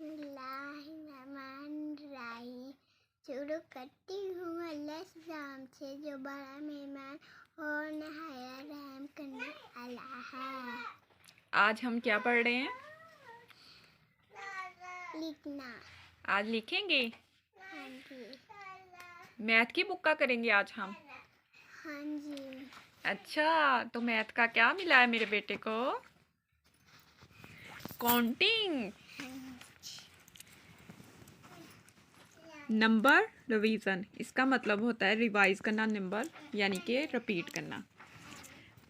बिस्मिल्लाहिर्रहमानिर्रहीम। शुरू करती हूँ अल्लाह से नाम से जो बड़ा मेहमान और नहाया रहम करने वाला है। आज हम क्या पढ़ रहे हैं? लिखना। आज लिखेंगे? हाँ जी। मैथ की बुक का करेंगे आज हम? हाँ जी। अच्छा, तो मैथ का क्या मिला है मेरे बेटे को? काउंटिंग। नंबर रिवीजन, इसका मतलब होता है रिवाइज करना नंबर, यानी कि रिपीट करना।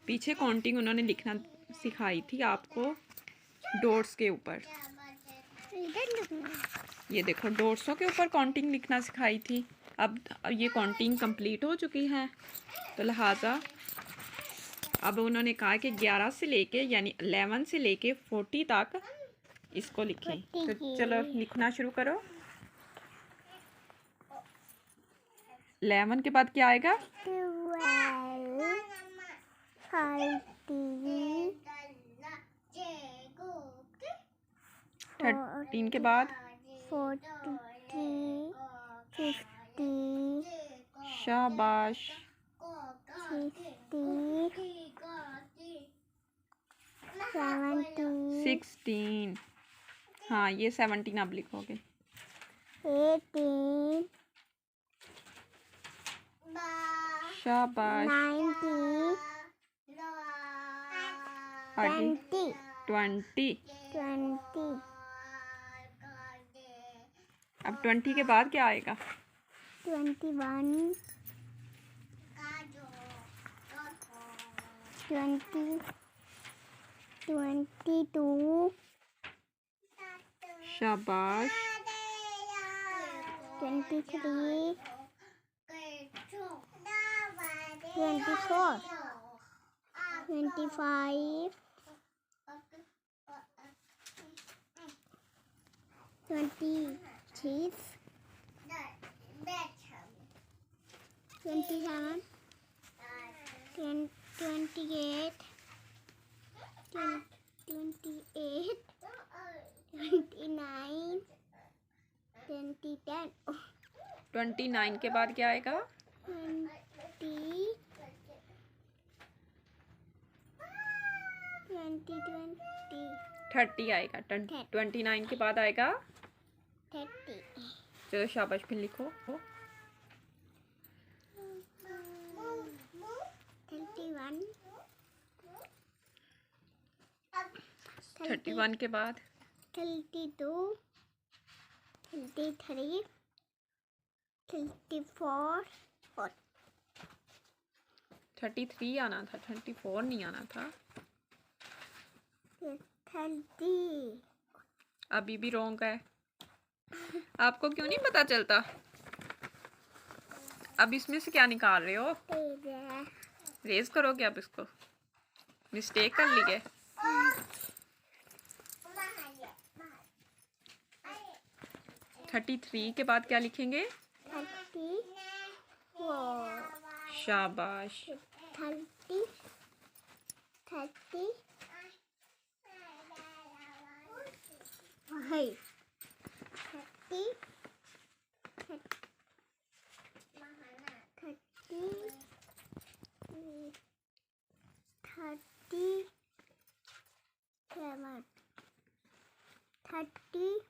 पीछे काउंटिंग उन्होंने लिखना सिखाई थी आपको डॉट्स के ऊपर। ये देखो, डॉट्सों के ऊपर काउंटिंग लिखना सिखाई थी। अब ये काउंटिंग कंप्लीट हो चुकी है, तो लिहाजा अब उन्होंने कहा कि 11 से लेके यानी 11 से लेके 40 तक इसको लिखें। तो चलो लिखना शुरू करो। 11 के बाद क्या आएगा? 13 के बाद 40, 50, शाबाश 60, 70, 16। हाँ, ये 17 आप लिखोगे। 18, शाबाश 19, आगे 20, 20। 20, अब 20 के बाद क्या आएगा? 21, 20, 22, शाबाश 23, 24, 25, 26, 27, 28, 29, 10. 29 के बाद क्या आएगा? 20, 30 आएगा। 29 के बाद आएगा 30. चलो शाबाश, फिर लिखो। 31 के बाद 32, 33, 34, 33 आना था, 34 नहीं आना था। 30. अभी भी रॉन्ग है। आपको क्यों नहीं पता चलता? अब इसमें से क्या निकाल रहे हो? रेज करोगे अब इसको? मिस्टेक कर ली है। 33 के बाद क्या लिखेंगे? 34. शाबाश 30, 30, 30, 37, 38,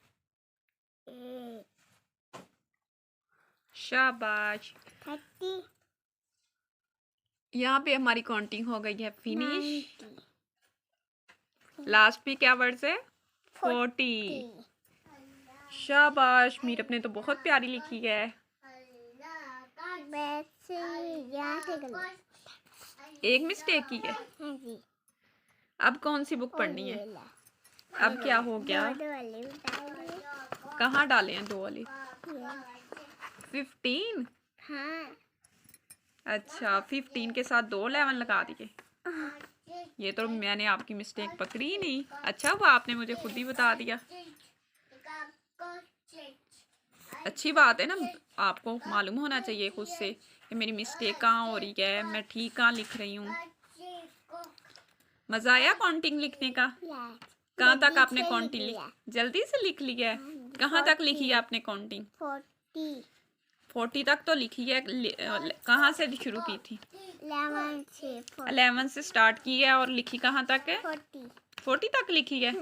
शाबाश। 30, यहाँ पे हमारी काउंटिंग हो गई है फिनिश। 90, लास्ट पे क्या वर्ड्स है? 40। शाबाश, मीर अपने तो बहुत प्यारी लिखी है। एक मिस्टेक की है। हाँ जी। अब कौन सी बुक पढ़नी है? अब क्या हो गया? कहाँ डाले हैं 2 वाले? 15। हाँ। अच्छा, 15 के साथ 2 11 लगा दिए। ये तो मैंने आपकी मिस्टेक पकड़ी ही नहीं। अच्छा, वो आपने मुझे खुद ही बता दिया। अच्छी बात है ना, आपको मालूम होना चाहिए खुद से कि मेरी मिस्टेक कहाँ हो रही है, मैं ठीक कहाँ लिख रही हूँ। मज़ा आया काउंटिंग लिखने का? कहाँ तक जल्दी आपने से काउंटिंग लिख लिख लिया। जल्दी से लिख लिया है? कहाँ तक लिखी है आपने काउंटिंग? 40 40 तक तो लिखी है। कहाँ से शुरू की थी? 11 से 40 11 से स्टार्ट की है और लिखी कहाँ तक है? 40 40 तक लिखी है।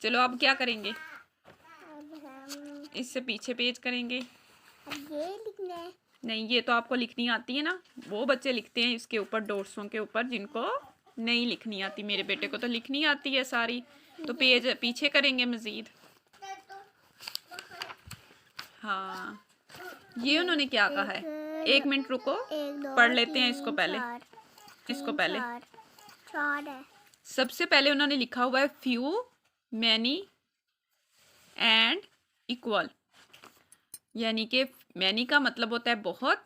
चलो अब क्या करेंगे? अब हम इससे पीछे पेज करेंगे। अब ये लिखना है। नहीं, ये तो आपको लिखनी आती है ना। वो बच्चे लिखते हैं इसके ऊपर, डॉट्सों के ऊपर, जिनको नहीं लिखनी आती। मेरे बेटे को तो लिखनी आती है सारी। तो पेज पीछे करेंगे मजीद। हाँ, ये उन्होंने क्या कहा है? 1 मिनट रुको, 1 2 पढ़ लेते हैं इसको पहले। 4 इसको पहले 4 है। सबसे पहले उन्होंने लिखा हुआ है फ्यू, मैनी एंड इक्वल। यानी कि मैनी का मतलब होता है बहुत,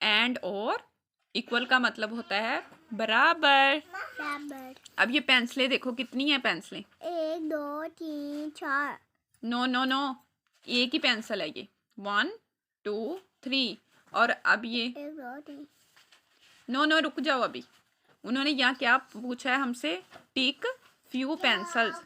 एंड और इक्वल का मतलब होता है बराबर। बराबर। अब ये पेंसिलें देखो कितनी है पेंसिलें। 1 2 3 4 नो नो नो, एक ही पेंसिल है ये। 1 2 3। और अब ये 1 2 3 नो नो, रुक जाओ। अभी उन्होंने यहाँ क्या पूछा है हमसे? टिक फ्यू पेंसिल्स,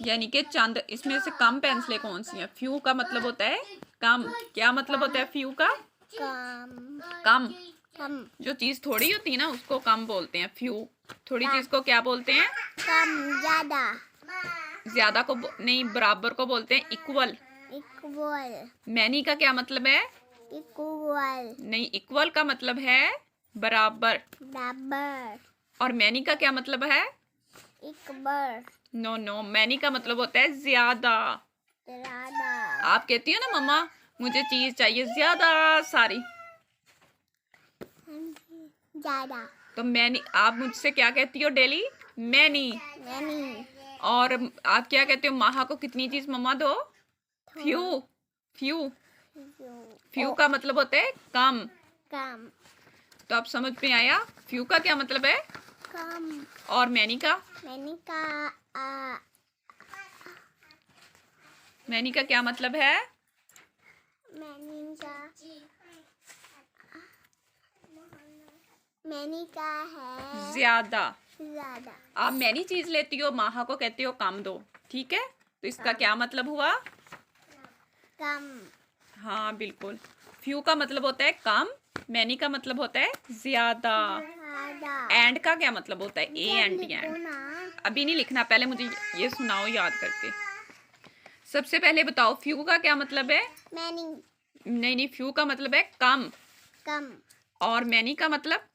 यानी कि चंद, इसमें से कम पेंसिलें कौन सी हैं? फ्यू का मतलब होता है कम। क्या मतलब होता है फ्यू का? कम कम। कम जो चीज थोड़ी होती है ना उसको कम बोलते हैं फ्यू। थोड़ी चीज को क्या बोलते हैं? कम ज्यादा ज्यादा को नहीं, बराबर को बोलते हैं इक्वल। इक्वल मैनी का क्या मतलब है? इक्वल नहीं, इक्वल का मतलब है बराबर। बराबर और मैनी का क्या मतलब है? इक्वल नो नो, मैनी का मतलब होता है ज्यादा। ज्यादा आप कहती हो ना मम्मा मुझे चीज चाहिए ज्यादा सारी, ज्यादा तो मैनी, आप मुझसे क्या कहती हो डेली? मैनी। मैनी और आप क्या कहते हो? माहा को कितनी चीज मम्मा दो? फ्यू। फ्यू फ्यू का मतलब होता है कम। कम तो आप समझ में आया फ्यू का क्या मतलब है? कम और मैनी का? मैनी का मैनी का क्या मतलब है? मैनी का है ज्यादा। ज्यादा आप मैनी चीज लेती हो, माहा को कहती हो कम दो, ठीक है? तो इसका क्या मतलब हुआ? कम हाँ बिल्कुल। फ्यू का मतलब होता है कम, मैनी का मतलब होता है ज्यादा। ज्यादा एंड का क्या मतलब होता है? A and and. अभी नहीं लिखना, पहले मुझे ये सुनाओ याद करके। सबसे पहले बताओ फ्यू का क्या मतलब है? मैनी नहीं नहीं, फ्यू का मतलब है कम। कम और मैनी का मतलब?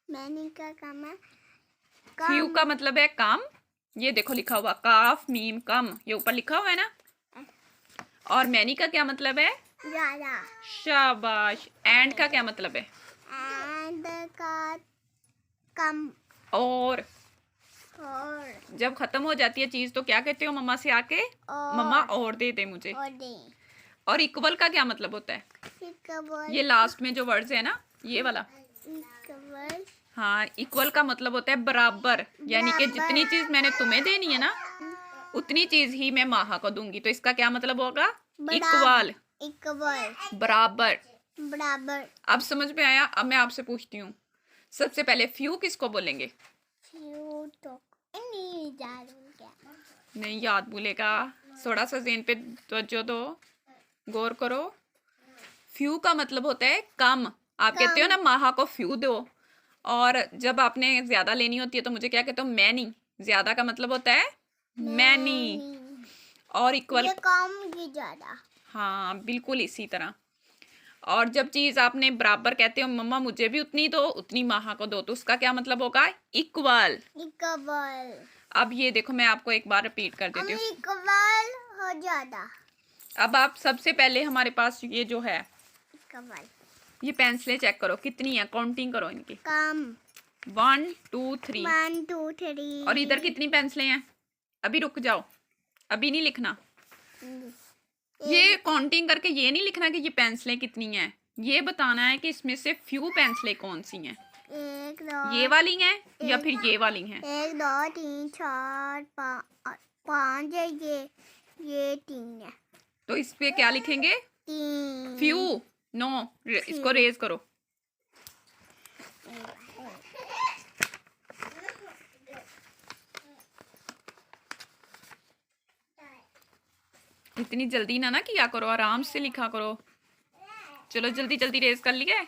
मैनी का कम है फ्यू का मतलब है कम। ये देखो लिखा हुआ काफ मीम कम, ये ऊपर लिखा हुआ है ना। और मैनी का क्या मतलब है? ज्यादा शाबाश। एंड का क्या मतलब है? एंड का कम और और जब खत्म हो जाती है चीज तो क्या कहते हो मम्मा से आके? और मम्मा और दे दे मुझे। और दे और इक्वल का क्या मतलब होता है? इक्वल ये लास्ट में जो वर्ड्स है ना, ये वाला। इक्वल हाँ, इक्वल का मतलब होता है बराबर। यानी कि जितनी चीज मैंने तुम्हें देनी है ना उतनी चीज ही मैं माहा को दूंगी। तो इसका क्या मतलब होगा? इक्वल, इक्वल बराबर। बराबर अब समझ में आया? अब मैं आपसे पूछती हूँ, सबसे पहले फ्यू किसको बोलेंगे? फ्यू तो नहीं जानू क्या नहीं याद भूलेगा, थोड़ा सा ज़हन पे तवज्जो दो, गौर करो। फ्यू का मतलब होता है कम। आप कहते हो ना माहा को फ्यू दो। और जब आपने ज्यादा लेनी होती है तो मुझे क्या कहते हो? मैनी। ज्यादा का मतलब होता है मैनी। और इक्वल, ये कम ये ज्यादा हाँ बिल्कुल इसी तरह। और जब चीज आपने बराबर कहते हो मम्मा मुझे भी उतनी दो, उतनी माहा को दो, तो उसका क्या मतलब होगा? इक्वल। इक्वल अब ये देखो मैं आपको एक बार रिपीट कर देती हूँ। इक्वल हो ज्यादा अब आप सबसे पहले हमारे पास ये जो है इक्वल ये पेंसिलें चेक करो कितनी है, काउंटिंग करो इनकी। कम 1 2 3। 1 2 3 और इधर कितनी पेंसिलें हैं? अभी रुक जाओ, अभी नहीं लिखना। ये काउंटिंग करके ये नहीं लिखना कि ये पेंसिलें कितनी हैं, ये बताना है कि इसमें से फ्यू पेंसिलें कौन सी हैं। 1 2 ये वाली हैं या फिर ये वाली हैं? 1 2 3 4 5 ये 3 है। तो इस पे क्या लिखेंगे? 3 फ्यू। नो, इसको रेज करो। इतनी जल्दी ना किया करो, आराम से लिखा करो। चलो जल्दी जल्दी रेज कर लिए।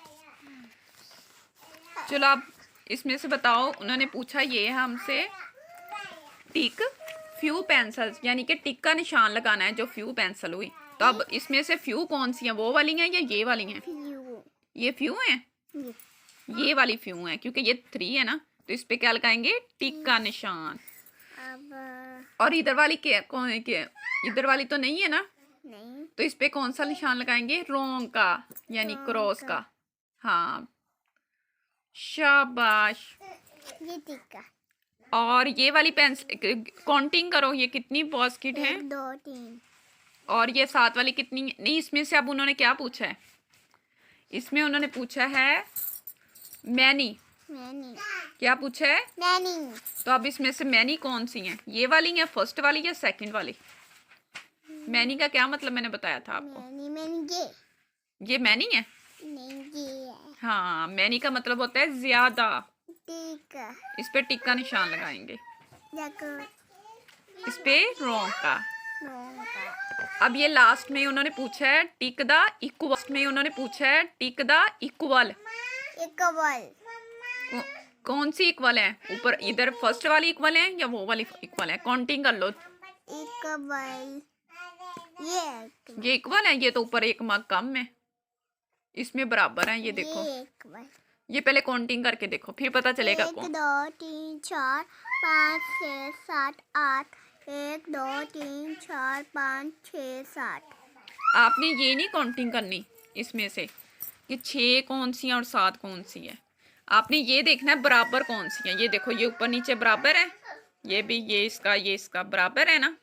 चलो आप इसमें से बताओ, उन्होंने पूछा ये है हमसे टिक फ्यू पेंसिल्स, यानी कि टिक का निशान लगाना है जो फ्यू पेंसिल हुई। तो अब इसमें से फ्यू कौन सी हैं, वो वाली हैं या ये वाली हैं? ये फ्यू हैं, ये वाली फ्यू हैं, क्योंकि ये 3 है ना, तो इस पे क्या लगाएंगे? टिक का निशान। और इधर वाली क्या कौन के, इधर वाली तो नहीं है ना, नहीं, तो इस पे कौन सा निशान लगाएंगे? रोंग का, यानी क्रॉस का। हाँ, शाबाश। ये टिक्का। और ये वाली पेंसिल काउंटिंग करो, ये कितनी बास्केट है? 1 2 3। और ये 7 वाली कितनी? नहीं, इसमें से अब उन्होंने क्या पूछा है? इसमें उन्होंने पूछा है मैनी। मैनी। क्या पूछा है? मैनी। तो अब इसमें से मैनी कौन सी हैं? ये वाली या फर्स्ट वाली या सेकंड वाली? मैनी का क्या मतलब मैंने बताया था आपको? मैनी मैनी ये मैनी है? नहीं, ये है हाँ, मैनी का मतलब होता है ज्यादा। टिक्का। इस पे टिक का निशान लगाएंगे, देखो, इस पे रोंग का। रोंग का। अब ये लास्ट में उन्होंने पूछा है टिक द इक्वल, में उन्होंने पूछा है टिक द इक्वल। इक्वल। कौन सी इक्वल है? ऊपर इधर फर्स्ट वाली इक्वल है या वो वाली इक्वल है? काउंटिंग कर लो। इक्वल। ये इक्वल है, ये तो ऊपर एक मार्क कम है, इसमें बराबर है। ये देखो, ये इक्वल। ये पहले काउंटिंग करके देखो, फिर पता चलेगा 1 कौन। 2 3 4 5 6 7 8। 1 2 3 4 5 6 7। आपने ये नहीं काउंटिंग करनी इसमें से कि 6 कौन सी है और 7 कौन सी है। आपने ये देखना है बराबर कौन सी है। ये देखो, ये ऊपर नीचे बराबर है, ये भी, ये इसका बराबर है ना,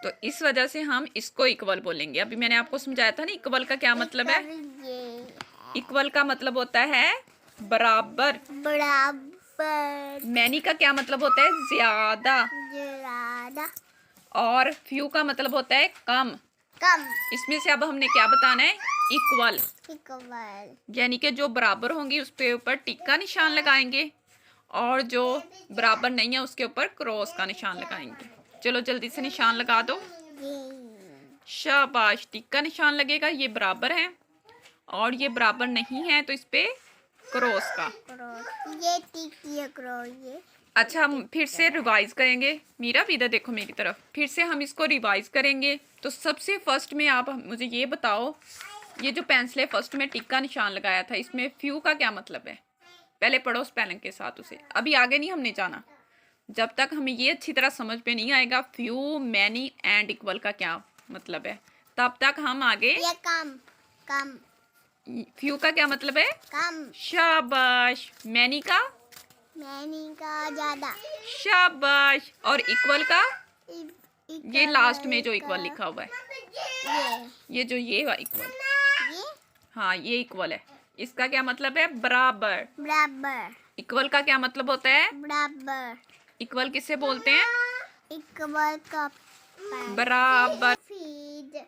तो इस वजह से हम इसको इक्वल बोलेंगे। अभी मैंने आपको समझाया था ना इक्वल का क्या मतलब है। इक्वल का मतलब होता है बराबर। बराबर। मैनी का क्या मतलब होता है? ज्यादा। ज्यादा। और फ्यू का मतलब होता है कम। कम। इसमें से अब हमने क्या बताना है? इक्वल। इक्वल। यानी कि जो बराबर होंगी उस पे ऊपर टिक का निशान लगाएंगे, और जो बराबर नहीं है उसके ऊपर क्रॉस का निशान लगाएंगे। चलो जल्दी से निशान लगा दो। शाबाश, टिक का निशान लगेगा, ये बराबर है, और ये बराबर नहीं है तो इस पे क्रॉस का। ये टिक, ये क्रॉस, ये। अच्छा, हम फिर से रिवाइज करेंगे। मीरा भी इधर देखो मेरी तरफ, फिर से हम इसको रिवाइज करेंगे। तो सबसे फर्स्ट में आप मुझे ये बताओ, ये जो पेंसिल है फर्स्ट में टिक का निशान लगाया था, इसमें फ्यू का क्या मतलब है? पहले पढ़ो स्पेलिंग के साथ उसे, अभी आगे नहीं हमने जाना। जब तक हमें ये अच्छी तरह समझ में नहीं आएगा फ्यू, मैनी एंड इक्वल का क्या मतलब है, तब तक हम आगे। ये कम। कम। फ्यू का क्या मतलब है? कम। शाबाश। मैनी का? मैनी का ज्यादा। शाबाश। और इक्वल का? इक्वल ये लास्ट में जो इक्वल का- लिखा हुआ है, ये ये इक्वल। ये हाँ, ये इक्वल है। इसका क्या मतलब है? बराबर। बराबर। इक्वल का क्या मतलब होता है? बराबर। इक्वल किसे बोलते हैं? इक्वल का बराबर। फीड।